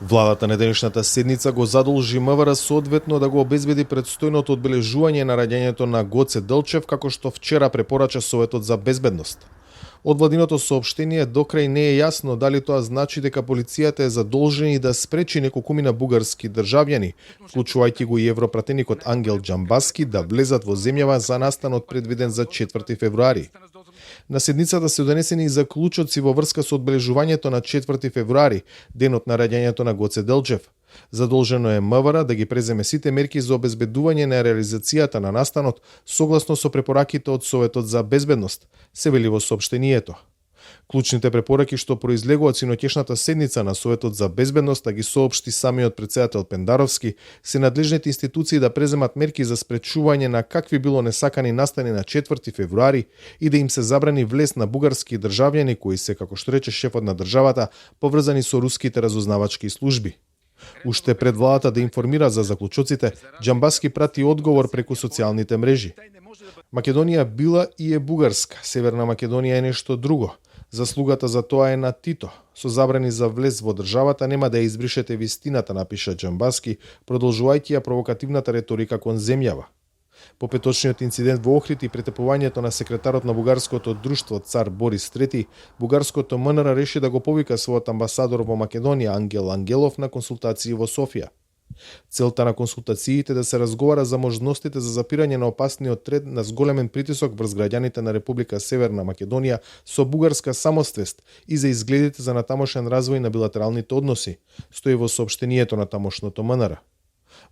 Владата неделишната седница го задолжи МВР соодветно да го обезбеди предстојното одбележување на раѓањето на Гоце Делчев, како што вчера препорача Советот за безбедност. Од владиното соопштение докрај не е јасно дали тоа значи дека полицијата е задолжена да спречи неколкумина бугарски државјани, вклучувајќи го и европратеникот Ангел Џамбаски, да влезат во земјава за настанот предвиден за 4 февруари. На седницата се донесени и заклучоци во врска со одбележувањето на 4 февруари, денот на раѓањето на Гоце Делчев. Задолжено е МВР да ги преземе сите мерки за обезбедување на реализацијата на настанот согласно со препораките од Советот за безбедност, се вели во соопштението. Клучните препораки што произлегува од синоќешната седница на Советот за безбедност, ги соопшти самиот претседател Пендаровски, се надлежните институции да преземат мерки за спречување на какви било несакани настани на 4 февруари и да им се забрани влез на бугарски државјани кои се, како што рече шефот на државата, поврзани со руските разузнавачки служби. Уште пред владата да информира за заклучоците, Џамбаски прати одговор преку социјалните мрежи. Македонија била и е бугарска, Северна Македонија е нешто друго. Заслугата за тоа е на Тито. Со забрани за влез во државата нема да ја избришете вистината, напиша Џамбаски, продолжувајќи ја провокативната реторика кон земјава. По петочниот инцидент во Охрид и претепувањето на секретарот на бугарското друштво Цар Борис III, бугарското МНР реши да го повика својот амбасадор во Македонија Ангел Ангелов на консултации во Софија. Целта на консултациите да се разговара за можностите за запирање на опасниот трет на зголемен притисок врз граѓаните на Република Северна Македонија со бугарска самоствест и за изгледите за натамошен развој на билатералните односи, стои во соопштението на тамошното МНР.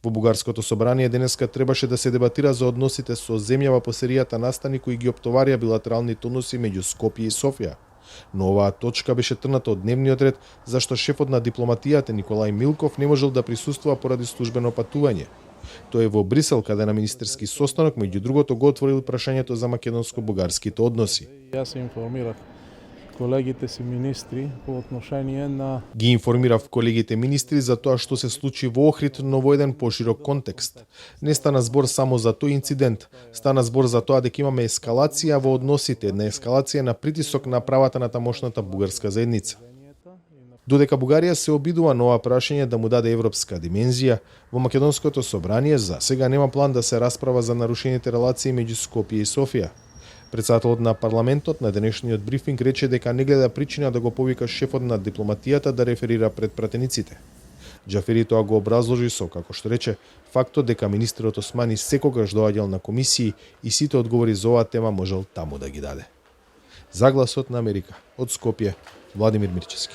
Во бугарското собрание денеска требаше да се дебатира за односите со земјава по серијата настани кои ги оптоварија билатералните односи меѓу Скопје и Софија. Но оваа точка беше трната од дневниот ред, зашто шефот на дипломатијата Николај Милков не можел да присуствува поради службено патување. Тој е во Брисел, каде на министерски состанок, меѓу другото го отворил прашањето за македонско-бугарските односи. Јас се информирав колегите си министри по отношение на... Ги информирав колегите министри за тоа што се случи во Охрид, но во еден поширок контекст. Не стана збор само за тој инцидент, стана збор за тоа дека имаме ескалација во односите, една ескалација на притисок на правата на тамошната бугарска заедница. Додека Бугарија се обидува на ова прашање да му даде европска димензија, во Македонското собрание за сега нема план да се расправа за нарушените релации меѓу Скопје и Софија. Председателот на парламентот на денешниот брифинг рече дека не гледа причина да го повика шефот на дипломатијата да реферира пред пратениците. Џафери тоа го образложи со, како што рече, фактот дека министерот Османи секогаш доаѓал на комисии и сите одговори за оваа тема можел таму да ги даде. За Гласот на Америка, од Скопје, Владимир Мирчевски.